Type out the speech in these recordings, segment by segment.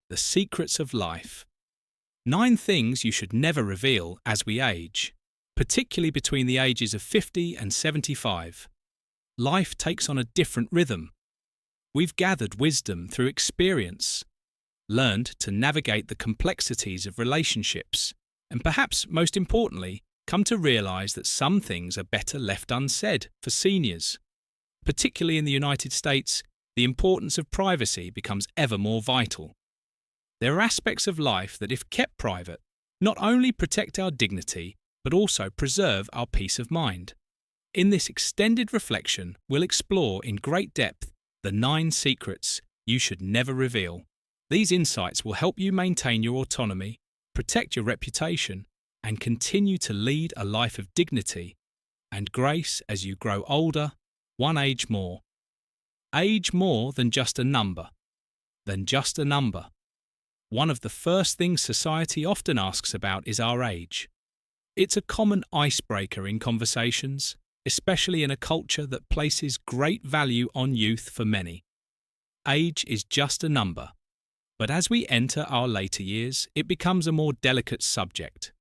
The Secrets of Life. 9 things you should never reveal as we age, particularly between the ages of 50 and 75. Life takes on a different rhythm. We've gathered wisdom through experience, learned to navigate the complexities of relationships, and perhaps most importantly, come to realize that some things are better left unsaid for seniors. Particularly in the United States, the importance of privacy becomes ever more vital. There are aspects of life that, if kept private, not only protect our dignity, but also preserve our peace of mind. In this extended reflection, we'll explore in great depth the 9 secrets you should never reveal. These insights will help you maintain your autonomy, protect your reputation, and continue to lead a life of dignity and grace as you grow older, one age more. Age more than just a number. Than just a number. One of the first things society often asks about is our age. It's a common icebreaker in conversations, especially in a culture that places great value on youth for many. Age is just a number. But as we enter our later years, it becomes a more delicate subject.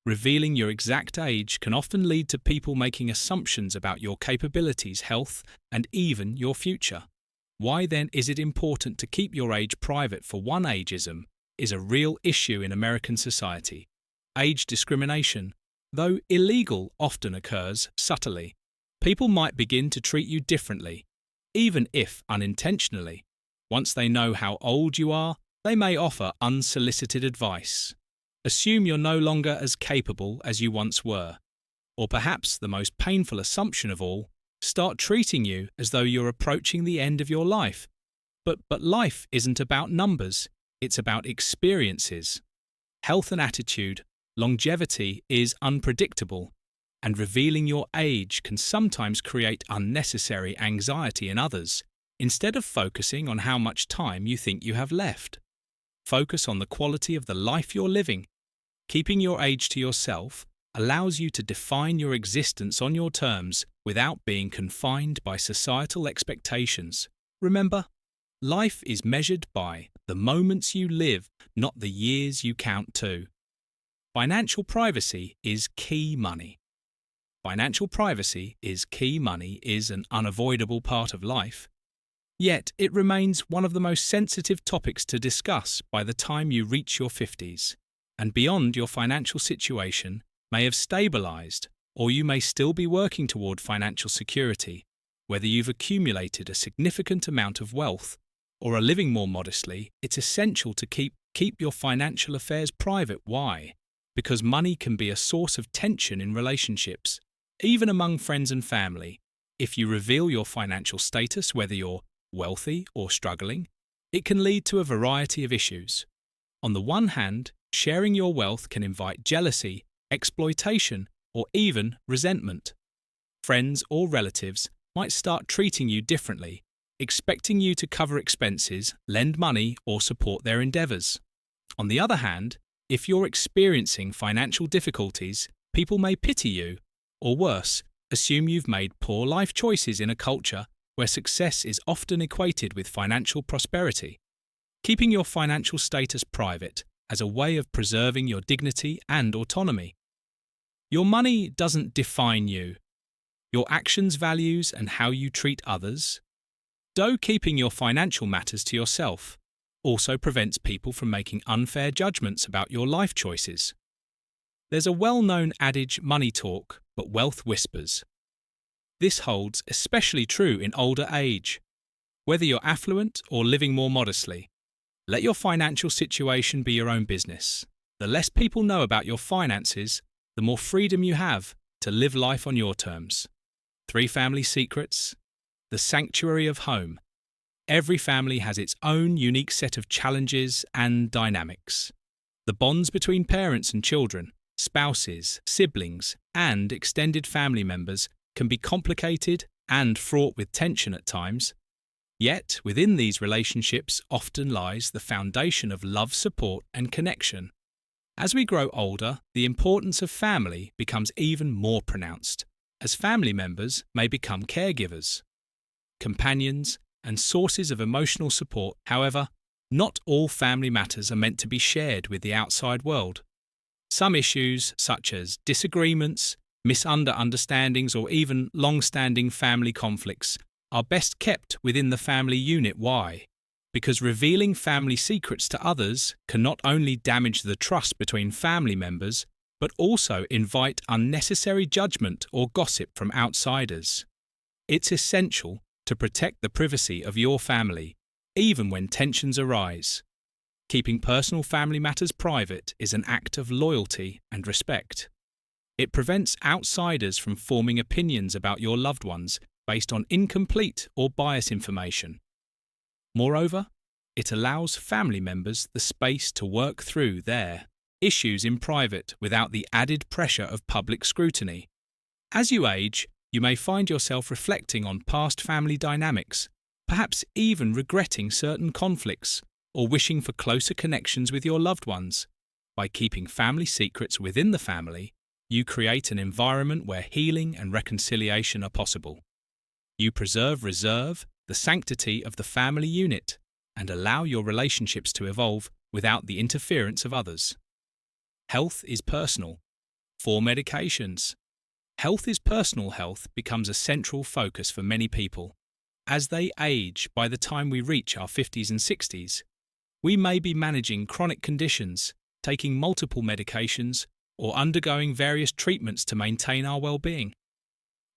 Revealing your exact age can often lead to people making assumptions about your capabilities, health, and even your future. Why then is it important to keep your age private? For one, ageism is a real issue in American society. Age discrimination, though illegal, often occurs subtly. People might begin to treat you differently, even if unintentionally. Once they know how old you are, they may offer unsolicited advice. Assume you're no longer as capable as you once were. Or perhaps the most painful assumption of all, start treating you as though you're approaching the end of your life. But life isn't about numbers, it's about experiences. Health and attitude, longevity is unpredictable, and revealing your age can sometimes create unnecessary anxiety in others, instead of focusing on how much time you think you have left. Focus on the quality of the life you're living. Keeping your age to yourself allows you to define your existence on your terms without being confined by societal expectations. Remember, life is measured by the moments you live, not the years you count to. Financial privacy is key money. Financial privacy is key money is an unavoidable part of life. Yet it remains one of the most sensitive topics to discuss by the time you reach your 50s. And beyond, your financial situation may have stabilized, or you may still be working toward financial security, whether you've accumulated a significant amount of wealth or are living more modestly. It's essential to keep your financial affairs private. Why? Because money can be a source of tension in relationships, even among friends and family. If you reveal your financial status, whether you're wealthy or struggling, it can lead to a variety of issues. On the one hand, sharing your wealth can invite jealousy, exploitation, or even resentment. Friends or relatives might start treating you differently, expecting you to cover expenses, lend money, or support their endeavors. On the other hand, if you're experiencing financial difficulties, people may pity you, or worse, assume you've made poor life choices in a culture where success is often equated with financial prosperity. Keeping your financial status private as a way of preserving your dignity and autonomy. Your money doesn't define you. Your actions, values, and how you treat others. Though keeping your financial matters to yourself also prevents people from making unfair judgments about your life choices. There's a well-known adage, money talk, but wealth whispers. This holds especially true in older age. Whether you're affluent or living more modestly, let your financial situation be your own business. The less people know about your finances, the more freedom you have to live life on your terms. 3 family secrets. The sanctuary of home. Every family has its own unique set of challenges and dynamics. The bonds between parents and children, spouses, siblings, and extended family members can be complicated and fraught with tension at times. Yet, within these relationships often lies the foundation of love, support, and connection. As we grow older, the importance of family becomes even more pronounced, as family members may become caregivers, companions, and sources of emotional support. However, Not all family matters are meant to be shared with the outside world. Some issues, such as disagreements, misunderstandings, or even long-standing family conflicts, are best kept within the family unit. Why? Because revealing family secrets to others can not only damage the trust between family members, but also invite unnecessary judgment or gossip from outsiders. It's essential to protect the privacy of your family, even when tensions arise. Keeping personal family matters private is an act of loyalty and respect. It prevents outsiders from forming opinions about your loved ones based on incomplete or biased information. Moreover, it allows family members the space to work through their issues in private without the added pressure of public scrutiny. As you age, you may find yourself reflecting on past family dynamics, perhaps even regretting certain conflicts or wishing for closer connections with your loved ones. By keeping family secrets within the family, you create an environment where healing and reconciliation are possible. You preserve the sanctity of the family unit, and allow your relationships to evolve without the interference of others. Health is personal. 4 medications. Health is personal. Health becomes a central focus for many people. As they age, by the time we reach our 50s and 60s, we may be managing chronic conditions, taking multiple medications, or undergoing various treatments to maintain our well-being.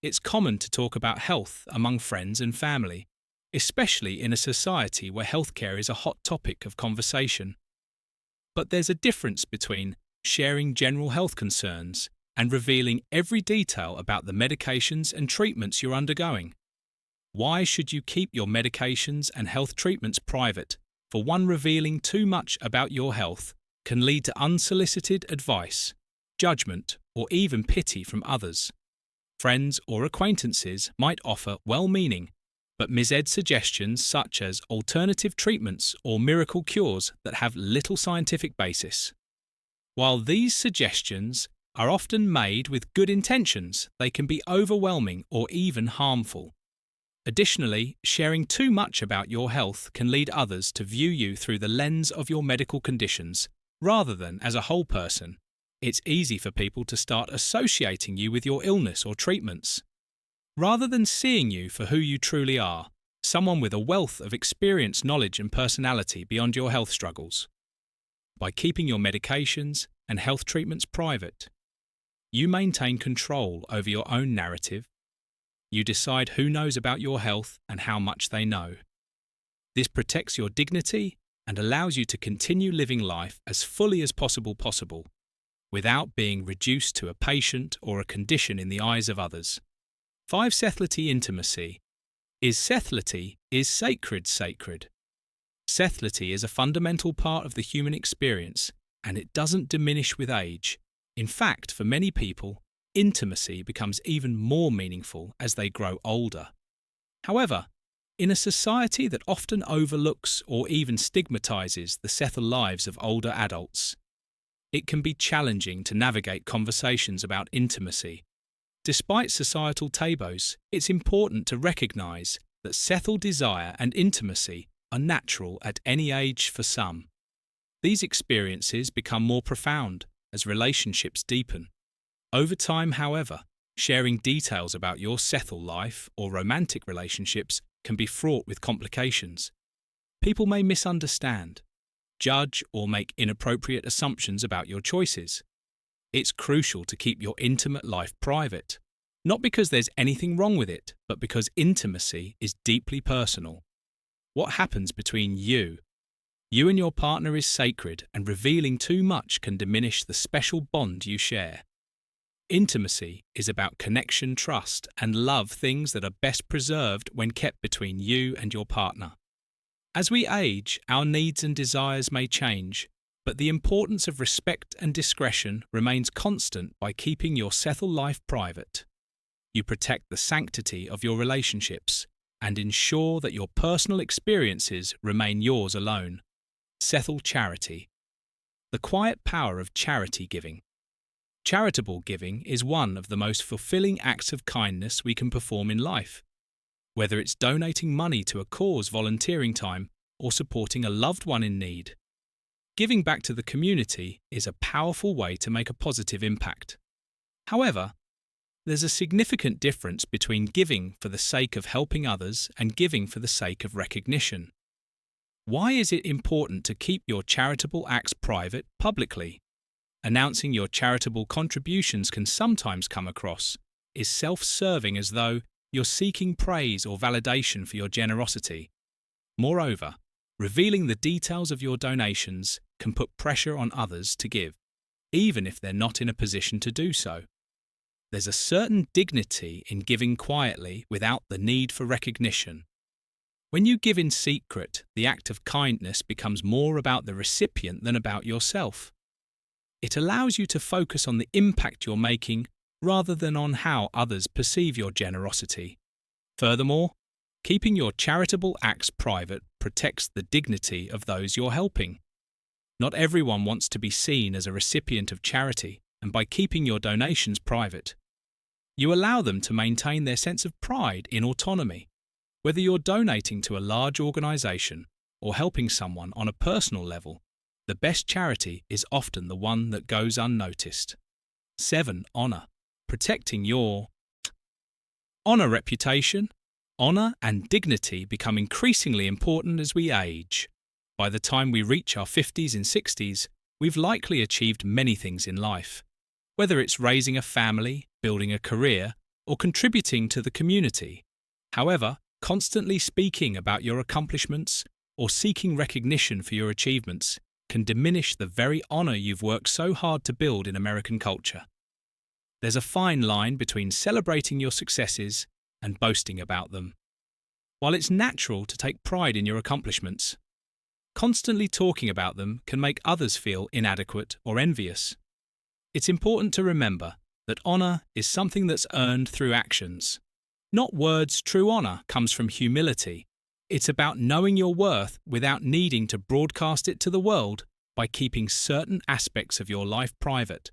It's common to talk about health among friends and family, especially in a society where healthcare is a hot topic of conversation. But there's a difference between sharing general health concerns and revealing every detail about the medications and treatments you're undergoing. Why should you keep your medications and health treatments private? For one, revealing too much about your health can lead to unsolicited advice, judgment, or even pity from others. Friends or acquaintances might offer well-meaning but misled suggestions such as alternative treatments or miracle cures that have little scientific basis. While these suggestions are often made with good intentions, they can be overwhelming or even harmful. Additionally, sharing too much about your health can lead others to view you through the lens of your medical conditions rather than as a whole person. It's easy for people to start associating you with your illness or treatments, rather than seeing you for who you truly are, someone with a wealth of experience, knowledge, and personality beyond your health struggles. By keeping your medications and health treatments private, you maintain control over your own narrative. You decide who knows about your health and how much they know. This protects your dignity and allows you to continue living life as fully as possible, without being reduced to a patient or a condition in the eyes of others. 5. Sethlity intimacy. Is sacred? Sethlity is a fundamental part of the human experience, and it doesn't diminish with age. In fact, for many people, intimacy becomes even more meaningful as they grow older. However, in a society that often overlooks or even stigmatizes the settled lives of older adults, it can be challenging to navigate conversations about intimacy. Despite societal taboos, it's important to recognize that settled desire and intimacy are natural at any age for some. These experiences become more profound as relationships deepen. Over time, however, sharing details about your settled life or romantic relationships can be fraught with complications. People may misunderstand, judge, or make inappropriate assumptions about your choices. It's crucial to keep your intimate life private, not because there's anything wrong with it, but because intimacy is deeply personal. What happens between you and your partner is sacred, and revealing too much can diminish the special bond you share. Intimacy is about connection, trust, and love, things that are best preserved when kept between you and your partner. As we age, our needs and desires may change, but the importance of respect and discretion remains constant by keeping your settled life private. You protect the sanctity of your relationships and ensure that your personal experiences remain yours alone. Settle charity. The quiet power of charity giving. Charitable giving is one of the most fulfilling acts of kindness we can perform in life. Whether it's donating money to a cause, volunteering time, or supporting a loved one in need. Giving back to the community is a powerful way to make a positive impact. However, there's a significant difference between giving for the sake of helping others and giving for the sake of recognition. Why is it important to keep your charitable acts private publicly? Announcing your charitable contributions can sometimes come across as self-serving, as though you're seeking praise or validation for your generosity. Moreover, revealing the details of your donations can put pressure on others to give, even if they're not in a position to do so. There's a certain dignity in giving quietly without the need for recognition. When you give in secret, the act of kindness becomes more about the recipient than about yourself. It allows you to focus on the impact you're making rather than on how others perceive your generosity. Furthermore, keeping your charitable acts private protects the dignity of those you're helping. Not everyone wants to be seen as a recipient of charity, and by keeping your donations private, you allow them to maintain their sense of pride in autonomy. Whether you're donating to a large organisation or helping someone on a personal level, the best charity is often the one that goes unnoticed. 7. Honour. Protecting your honour reputation. Honour and dignity become increasingly important as we age. By the time we reach our 50s and 60s, we've likely achieved many things in life. Whether it's raising a family, building a career, or contributing to the community. However, constantly speaking about your accomplishments or seeking recognition for your achievements can diminish the very honour you've worked so hard to build in American culture. There's a fine line between celebrating your successes and boasting about them. While it's natural to take pride in your accomplishments, constantly talking about them can make others feel inadequate or envious. It's important to remember that honour is something that's earned through actions. Not words. True honour comes from humility. It's about knowing your worth without needing to broadcast it to the world by keeping certain aspects of your life private.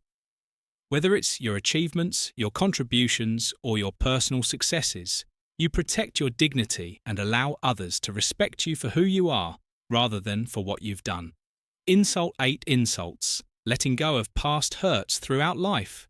Whether it's your achievements, your contributions, or your personal successes, you protect your dignity and allow others to respect you for who you are rather than for what you've done. Insult 8 insults. Letting go of past hurts throughout life.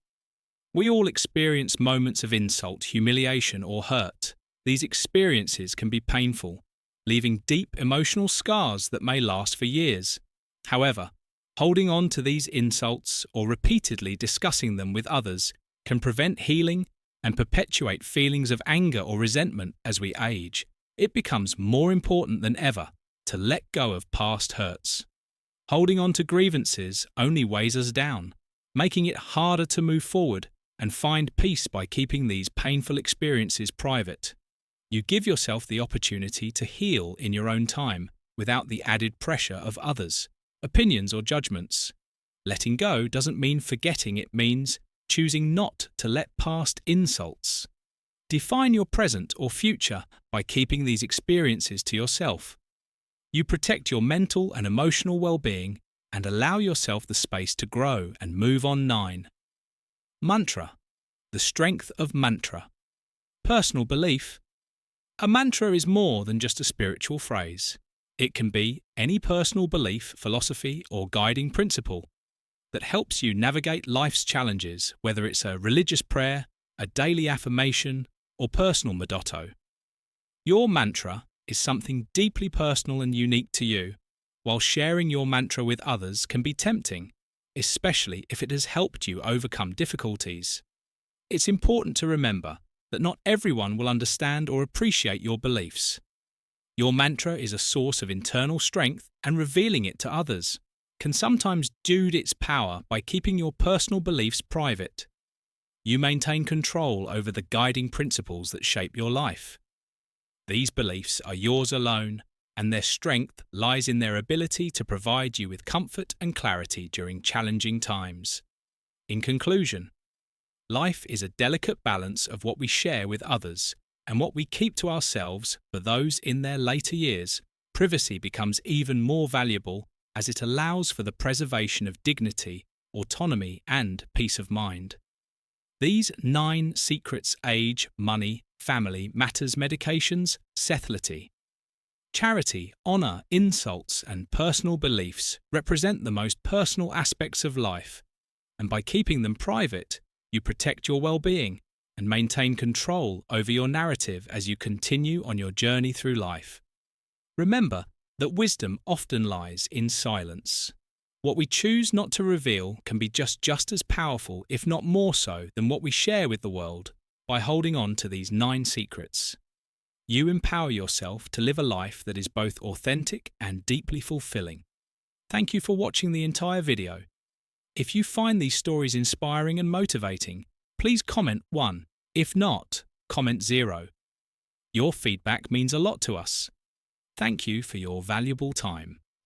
We all experience moments of insult, humiliation, or hurt. These experiences can be painful, leaving deep emotional scars that may last for years. However, holding on to these insults or repeatedly discussing them with others can prevent healing and perpetuate feelings of anger or resentment as we age. It becomes more important than ever to let go of past hurts. Holding on to grievances only weighs us down, making it harder to move forward and find peace by keeping these painful experiences private. You give yourself the opportunity to heal in your own time without the added pressure of others, opinions, or judgments. Letting go doesn't mean forgetting, it means choosing not to let past insults define your present or future by keeping these experiences to yourself. You protect your mental and emotional well-being and allow yourself the space to grow and move on. 9. Mantra. The strength of mantra. Personal belief. A mantra is more than just a spiritual phrase. It can be any personal belief, philosophy, or guiding principle that helps you navigate life's challenges, whether it's a religious prayer, a daily affirmation, or personal motto. Your mantra is something deeply personal and unique to you, while sharing your mantra with others can be tempting, especially if it has helped you overcome difficulties. It's important to remember that not everyone will understand or appreciate your beliefs. Your mantra is a source of internal strength, and revealing it to others can sometimes dude its power by keeping your personal beliefs private. You maintain control over the guiding principles that shape your life. These beliefs are yours alone, and their strength lies in their ability to provide you with comfort and clarity during challenging times. In conclusion, life is a delicate balance of what we share with others and what we keep to ourselves. For those in their later years, privacy becomes even more valuable as it allows for the preservation of dignity, autonomy, and peace of mind. These 9 secrets: age, money, family, matters, medications, sethlety. Charity, honor, insults, and personal beliefs represent the most personal aspects of life, and by keeping them private, you protect your well-being and maintain control over your narrative as you continue on your journey through life. Remember that wisdom often lies in silence. What we choose not to reveal can be just as powerful, if not more so, than what we share with the world by holding on to these 9 secrets. You empower yourself to live a life that is both authentic and deeply fulfilling. Thank you for watching the entire video. If you find these stories inspiring and motivating, please comment 1. If not, comment 0. Your feedback means a lot to us. Thank you for your valuable time.